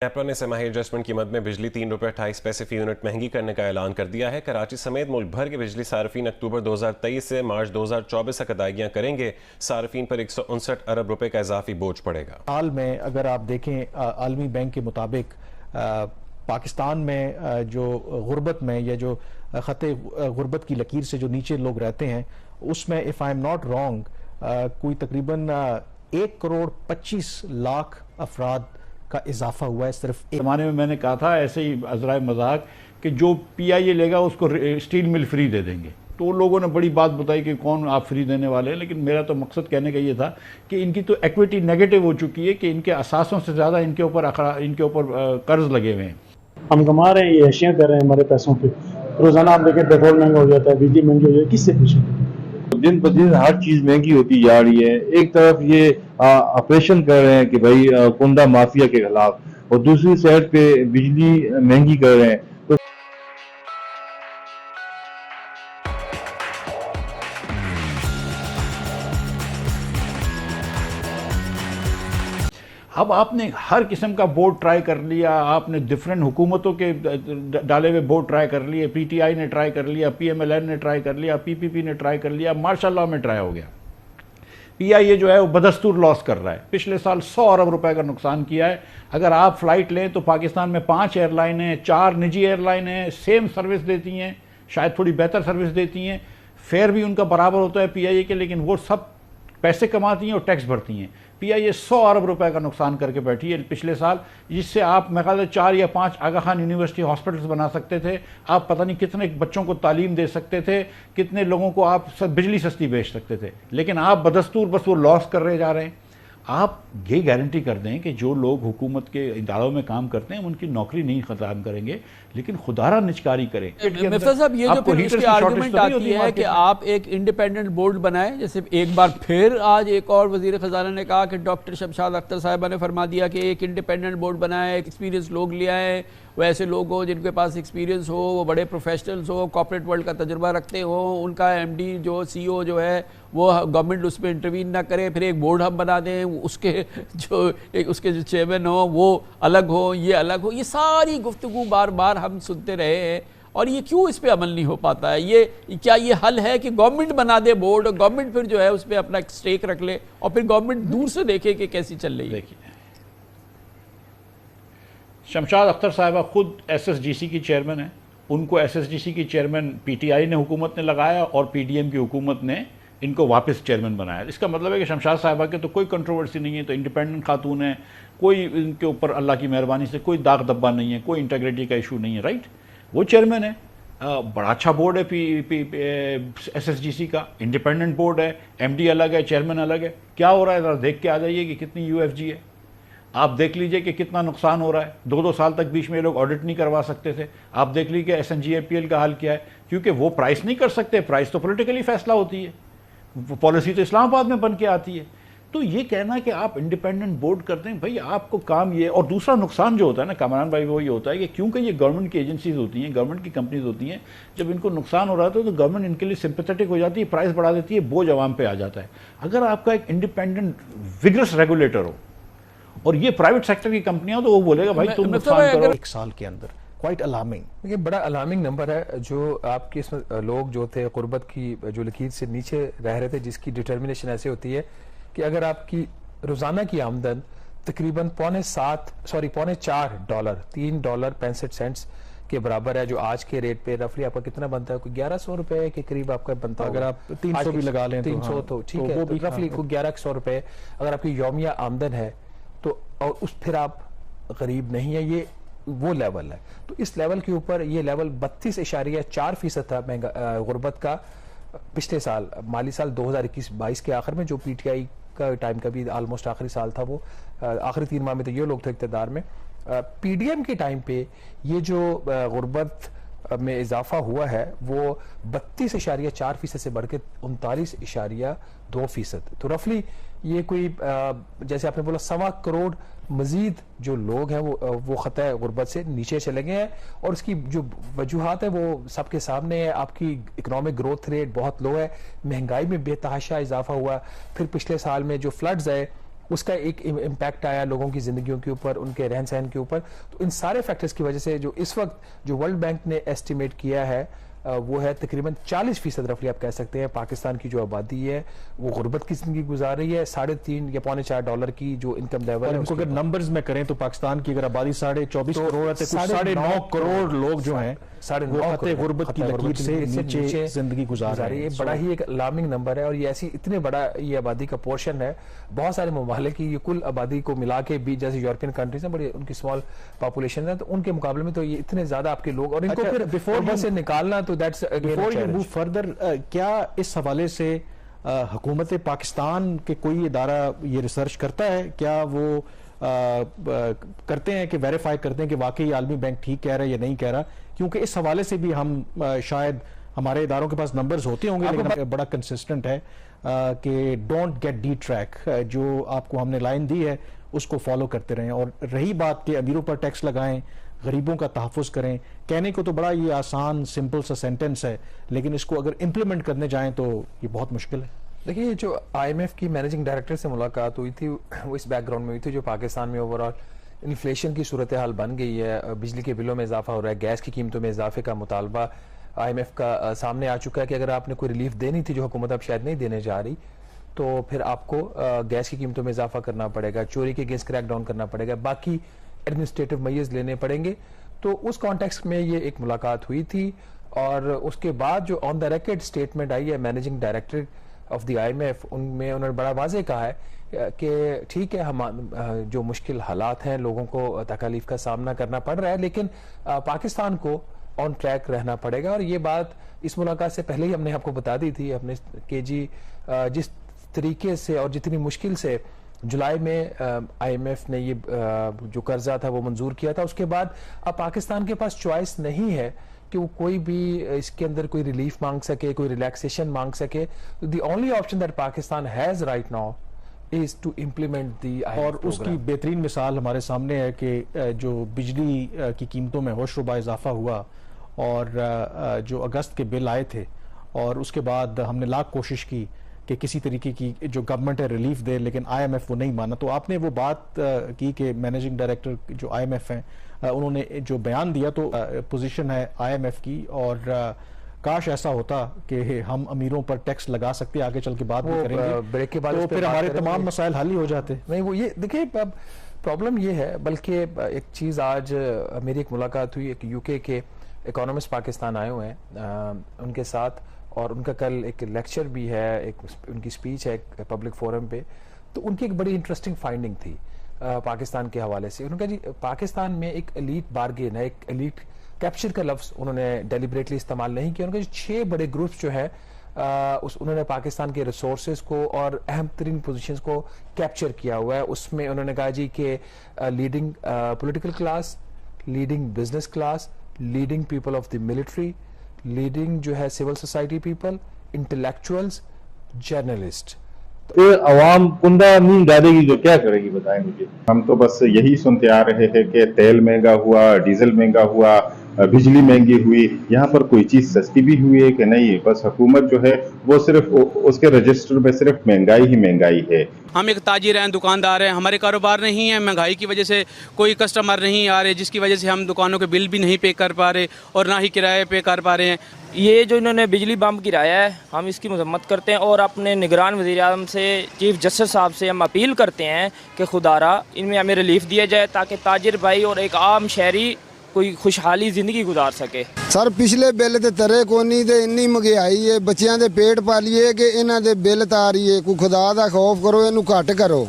نیپرا نے سہ ماہی ایڈجسٹمنٹ قیمت میں بجلی 3 روپے 28 پیسے فی یونٹ مہنگی کرنے کا اعلان کر دیا ہے۔ کراچی سمیت ملک بھر کے بجلی صارفین اکتوبر 2023 سے مارچ 2024 تک ادائیگیاں کریں گے۔ صارفین پر 159 ارب روپے کا اضافی بوجھ پڑے گا۔ حال میں اگر آپ دیکھیں عالمی بینک کے مطابق پاکستان میں جو غربت میں یا جو خط غربت کی لکیر سے جو نیچے لوگ رہتے ہیں اس میں if I'm not wrong کوئی تقریباً 1,25,00,000 افراد کا اضافہ ہوا ہے صرف ایک زمانے میں نے کہا تھا ایسے ہی عذرائے مذاق کہ جو پی آئی اے لے گا اس کو اسٹیل مل فری دے دیں گے، تو لوگوں نے بڑی بات بتائی کہ کون آپ فری دینے والے ہیں، لیکن میرا تو مقصد کہنے کا یہ تھا کہ ان کی تو ایکویٹی نیگیٹو ہو چکی ہے کہ ان کے اثاثوں سے زیادہ ان کے اوپر قرض لگے ہوئے ہیں۔ ہم کما رہے ہیں، یہ اشیاء کر رہے ہیں ہمارے پیسوں پہ۔ روزانہ آپ دیکھیں پیٹرول مہنگا ہو جاتا ہے، بجلی مہنگی ہو جاتی ہے، کس سے پوچھیں؟ دن بدن ہر چیز مہنگی ہوتی جا رہی ہے۔ ایک طرف یہ آپریشن کر رہے ہیں کہ بھائی کنڈا مافیا کے خلاف، اور دوسری سائڈ پہ بجلی مہنگی کر رہے ہیں۔ اب آپ نے ہر قسم کا بورڈ ٹرائی کر لیا، آپ نے ڈفرینٹ حکومتوں کے ڈالے ہوئے بورڈ ٹرائی کر لیے، پی ٹی آئی نے ٹرائی کر لیا، پی ایم ایل این نے ٹرائی کر لیا، پی پی پی نے ٹرائی کر لیا، ماشاءاللہ میں ٹرائی ہو گیا۔ پی آئی اے جو ہے وہ بدستور لاس کر رہا ہے، پچھلے سال 100 ارب روپے کا نقصان کیا ہے۔ اگر آپ فلائٹ لیں تو پاکستان میں 5 ایئر لائن ہیں، 4 نجی ایئر لائن ہیں، سیم سروس دیتی ہیں، شاید تھوڑی بہتر سروس دیتی ہیں، فیئر بھی ان کا برابر ہوتا ہے پی آئی اے کے، لیکن وہ سب پیسے کماتی ہیں اور ٹیکس بھرتی ہیں۔ پی آئی اے 100 ارب روپے کا نقصان کر کے بیٹھی ہے پچھلے سال، جس سے آپ میرے خیال 4 یا 5 آغا خان یونیورسٹی ہاسپٹلز بنا سکتے تھے، آپ پتہ نہیں کتنے بچوں کو تعلیم دے سکتے تھے، کتنے لوگوں کو آپ بجلی سستی بیچ سکتے تھے، لیکن آپ بدستور بس وہ لاس کر رہے جا رہے ہیں۔ آپ یہ گارنٹی کر دیں کہ جو لوگ حکومت کے اداروں میں کام کرتے ہیں ان کی نوکری نہیں ختم کریں گے، لیکن خدا را نچکاری کریں۔ مفتہ صاحب، یہ جو پھر اس کی آرگومنٹ آتی ہے کہ آپ ایک انڈیپینڈنٹ بورڈ بنائیں، جیسے ایک بار پھر آج ایک اور وزیر خزانہ نے کہا کہ ڈاکٹر شمشاد اختر صاحبہ نے فرما دیا کہ ایک انڈیپینڈنٹ بورڈ بنائیں، ایکسپیرینس لوگ لے آئیں، وہ ایسے لوگ ہوں جن کے پاس ایکسپیرینس ہو، وہ بڑے پروفیشنلز ہو، کارپوریٹ ورلڈ کا تجربہ رکھتے ہوں، ان کا ایم ڈی جو سی او جو ہے وہ گورنمنٹ اس پہ انٹروین نہ کرے، پھر ایک بورڈ ہم بنا دیں، اس کے جو چیئرمین ہو وہ الگ ہو، یہ الگ ہو۔ یہ ساری گفتگو بار بار ہم سنتے رہے ہیں، اور یہ کیوں اس پہ عمل نہیں ہو پاتا ہے؟ کیا یہ حل ہے کہ گورنمنٹ بنا دے بورڈ، اور گورنمنٹ پھر جو ہے اس پہ اپنا ایک سٹیک رکھ لے، اور پھر گورنمنٹ دور سے دیکھے کہ کیسی چل رہی ہے؟ شمشاد اختر صاحبہ خود ایس ایس جی سی کی چیئرمین ہیں، ان کو ایس ایس جی سی کی چیئرمین پی ٹی آئی نے حکومت نے لگایا اور پی ڈی ایم کی حکومت نے ان کو واپس چیئرمین بنایا۔ اس کا مطلب ہے کہ شمشاد صاحبہ کے تو کوئی کنٹروورسی نہیں ہے، تو انڈیپینڈنٹ خاتون ہیں، کوئی ان کے اوپر اللہ کی مہربانی سے کوئی داغ دبا نہیں ہے، کوئی انٹیگریٹی کا ایشو نہیں ہے، رائٹ؟ وہ چیئرمین ہے، بڑا اچھا بورڈ ہے ایس ایس جی سی کا، انڈیپینڈنٹ بورڈ ہے، ایم ڈی الگ ہے، چیئرمین الگ ہے۔ کیا ہو رہا ہے ذرا دیکھ کے آ جائیے کہ کتنی یو ایف جی ہے، آپ دیکھ لیجئے کہ کتنا نقصان ہو رہا ہے۔ 2 سال تک بیچ میں یہ لوگ آڈٹ نہیں کروا سکتے تھے، آپ دیکھ لیجئے کہ ایس این جی اے پی ایل کا حال کیا ہے، کیونکہ وہ پرائس نہیں کر سکتے، پرائس تو پولیٹیکلی فیصلہ ہوتی ہے، پالیسی تو اسلام آباد میں بن کے آتی ہے۔ تو یہ کہنا کہ آپ انڈیپینڈنٹ بورڈ کرتے ہیں، بھائی آپ کو کام یہ، اور دوسرا نقصان جو ہوتا ہے نا کامران بھائی وہ یہ ہوتا ہے کہ کیونکہ یہ گورنمنٹ کی ایجنسیز ہوتی ہیں، گورنمنٹ کی کمپنیز ہوتی ہیں، جب ان کو نقصان ہو رہا ہے تو گورنمنٹ ان کے لیے سمپیتھیٹک ہو جاتی ہے، پرائس بڑھا دیتی ہے، بوجھ عوام پہ آ جاتا ہے۔ اگر آپ کا ایک انڈیپینڈنٹ وگرس ریگولیٹر ہو اور یہ پرائیویٹ سیکٹر کی کمپنیاں، تو وہ بولے گا بھائی تم نقصان کرو۔ 1 سال کے اندر کوائٹ الارمنگ، یہ بڑا الارمنگ نمبر ہے۔ جو آپ کے اس میں لوگ جو تھے غربت کی جو لکیر سے نیچے رہ رہے تھے، جس کی ڈٹرمنیشن ایسے ہوتی ہے کہ اگر آپ کی روزانہ کی آمدن تقریباً $4 $3.65 کے برابر ہے، جو آج کے ریٹ پہ رفلی آپ کا کتنا بنتا ہے؟ کوئی 1100 روپے کے قریب آپ کا بنتا ہے۔ اگر آپ 300 بھی لگا لیں 300 تو ٹھیک ہے، رفلی کوئی 1100 روپے اگر آپ کی یومیہ آمدن ہے تو، اور اس پھر آپ غریب نہیں ہیں، یہ وہ لیول ہے۔ تو اس لیول کے اوپر یہ لیول 32.4% تھا غربت کا پچھلے سال، مالی سال 2021-22 کے آخر میں، جو پی ٹی آئی کا ٹائم کا بھی آلموسٹ آخری سال تھا، وہ آخری 3 ماہ میں تو یہ لوگ تھے اقتدار میں۔ پی ڈی ایم کے ٹائم پہ یہ جو غربت میں اضافہ ہوا ہے وہ 32.4% سے بڑھ کے 39.2%۔ تو رفلی یہ کوئی جیسے آپ نے بولا 1.25 کروڑ مزید جو لوگ ہیں وہ خطۂ غربت سے نیچے چلے گئے ہیں، اور اس کی جو وجوہات ہیں وہ سب کے سامنے ہے۔ آپ کی اکنامک گروتھ ریٹ بہت لو ہے، مہنگائی میں بے تحاشا اضافہ ہوا، پھر پچھلے سال میں جو فلڈز آئے اس کا ایک امپیکٹ آیا لوگوں کی زندگیوں کے اوپر, ان کے رہن سہن کے اوپر. تو ان سارے فیکٹرز کی وجہ سے جو اس وقت جو ورلڈ بینک نے ایسٹیمیٹ کیا ہے وہ ہے تقریباً 40% رفلی آپ کہہ سکتے ہیں پاکستان کی جو آبادی ہے وہ غربت کی زندگی گزار رہی ہے. $3.5 یا $4 کی جو انکم لیول ہے, ان کو اگر نمبرز میں کریں تو پاکستان کی اگر آبادی 24.5 کروڑ ہے تو 9.5 کروڑ لوگ جو ہیں وہ خطے غربت کی لکیر سے نیچے زندگی گزار رہے ہیں. بڑا ہی ایک الارمنگ نمبر ہے, اور یہ ایسی اتنے بڑا یہ آبادی کا پورشن ہے. بہت سارے ممالک کی یہ کل آبادی کو ملا کے بھی, جیسے یورپین کنٹریز ہیں بڑی ان کی اسمال پاپولیشن ہے, تو ان کے مقابلے میں تو یہ اتنے زیادہ آپ کے لوگ, اور ان کو پھر بفور سے نکالنا تو that's before you move further, کیا اس حوالے سے حکومت پاکستان کے کوئی ادارہ یہ ریسرچ کرتا ہے, کیا وہ کرتے ہیں کہ ویریفائی کرتے ہیں کہ واقعی عالمی بینک ٹھیک کہہ رہا ہے یا نہیں کہہ رہا, کیونکہ اس حوالے سے بھی ہم شاید ہمارے اداروں کے پاس نمبرز ہوتے ہوں گے لیکن بڑا کنسسٹنٹ ہے کہ ڈونٹ گیٹ ڈی ٹریک, جو آپ کو ہم نے لائن دی ہے اس کو فالو کرتے رہیں. اور رہی بات کہ امیروں پر ٹیکس لگائیں, غریبوں کا تحفظ کریں, کہنے کو تو بڑا یہ آسان سمپل سا سینٹنس ہے, لیکن اس کو اگر امپلیمنٹ کرنے جائیں تو یہ بہت مشکل ہے. دیکھیے جو IMF کی مینیجنگ ڈائریکٹر سے ملاقات ہوئی تھی وہ اس بیک گراؤنڈ میں ہوئی تھی جو پاکستان میں اوور آل انفلیشن کی صورتحال بن گئی ہے, بجلی کے بلوں میں اضافہ ہو رہا ہے, گیس کی قیمتوں میں اضافے کا مطالبہ IMF کا سامنے آ چکا ہے کہ اگر آپ نے کوئی ریلیف دینی تھی جو حکومت اب شاید نہیں دینے جا رہی, تو پھر آپ کو گیس کی قیمتوں میں اضافہ کرنا پڑے گا, چوری کے اگینسٹ کریک ڈاؤن کرنا پڑے گا, باقی ایڈمنسٹریٹو میئرز لینے پڑیں گے. تو اس کانٹیکسٹ میں یہ ایک ملاقات ہوئی تھی, اور اس کے بعد جو آن دا ریکارڈ اسٹیٹمنٹ آئی ہے managing director of the IMF, ان میں انہوں نے بڑا واضح کہا ہے کہ ٹھیک ہے ہم جو مشکل حالات ہیں لوگوں کو تکالیف کا سامنا کرنا پڑ رہا ہے, لیکن پاکستان کو آن ٹریک رہنا پڑے گا. اور یہ بات اس ملاقات سے پہلے ہی ہم نے آپ کو بتا دی تھی اپنے کہ جی جس طریقے سے اور جتنی مشکل سے جولائی میں IMF نے یہ جو قرضہ تھا وہ منظور کیا تھا, اس کے بعد اب پاکستان کے پاس چوائس نہیں ہے کہ وہ کوئی بھی اس کے اندر کوئی ریلیف مانگ سکے, کوئی ریلیکسیشن مانگ سکے. The only option that Pakistan has right now is to implement the. اور اس کی بہترین مثال ہمارے سامنے ہے کہ جو بجلی کی قیمتوں میں ہوش ربا اضافہ ہوا, اور جو اگست کے بل آئے تھے, اور اس کے بعد ہم نے لاکھ کوشش کی کہ کسی طریقے کی جو گورنمنٹ ہے ریلیف دے, لیکن IMF وہ نہیں مانا. تو آپ نے وہ بات کی کہ مینیجنگ ڈائریکٹر جو IMF ہیں انہوں نے جو بیان دیا, تو پوزیشن ہے IMF کی, اور کاش ایسا ہوتا کہ ہم امیروں پر ٹیکس لگا سکتے, آگے چل کے بات بھی کریں گے, بریک کے بعد تو پھر ہمارے تمام مسائل حل ہی ہو جاتے. نہیں وہ یہ دیکھیں پرابلم یہ ہے, بلکہ ایک چیز آج میری ایک ملاقات ہوئی ایک UK کے اکانومسٹ پاکستان آئے ہوئے ہیں ان کے ساتھ, اور ان کا کل ایک لیکچر بھی ہے, ایک ان کی سپیچ ہے ایک پبلک فورم پہ. تو ان کی ایک بڑی انٹرسٹنگ فائنڈنگ تھی پاکستان کے حوالے سے. انہوں نے کہا جی پاکستان میں ایک ایلیٹ بارگین ہے, ایک ایلیٹ کیپچر کا لفظ انہوں نے ڈیلیبریٹلی استعمال نہیں کیا. انہوں نے کہا 6 بڑے گروپس جو ہیں انہوں نے پاکستان کے ریسورسز کو اور اہم ترین پوزیشنز کو کیپچر کیا ہوا ہے. اس میں انہوں نے کہا جی کہ leading political class, leading business class, leading people of the military, leading جو ہے civil society people, intellectuals, journalist. عوام کندہ نیند ڈالے گی جو کیا کرے گی بتائیں مجھے. ہم تو بس یہی سنتے آ رہے تھے کہ تیل مہنگا ہوا, ڈیزل مہنگا ہوا, بجلی مہنگی ہوئی. یہاں پر کوئی چیز سستی بھی ہوئی ہے کہ نہیں؟ بس حکومت جو ہے وہ صرف اس کے رجسٹر میں صرف مہنگائی ہی مہنگائی ہے. ہم ایک تاجر ہیں, دکاندار ہیں, ہمارے کاروبار نہیں ہے, مہنگائی کی وجہ سے کوئی کسٹمر نہیں آ رہے, جس کی وجہ سے ہم دکانوں کے بل بھی نہیں پے کر پا رہے اور نہ ہی کرایہ پے کر پا رہے ہیں. یہ جو انہوں نے بجلی بم گرایا ہے ہم اس کی مذمت کرتے ہیں, اور اپنے نگران وزیر اعظم سے, چیف جسٹس صاحب سے ہم اپیل کرتے ہیں کہ خدا را ان میں ہمیں ریلیف دیا جائے تاکہ تاجر بھائی اور ایک عام شہری کوئی خوشحالی زندگی گزار سکے. سر پچھلے بل تے ترے کونی تے انی مہنگائی ہے, بچیاں دے پیٹ پالیے کہ انہاں دے بل تاریے, کوئی خدا دا خوف کرو, اینو گھٹ کرو.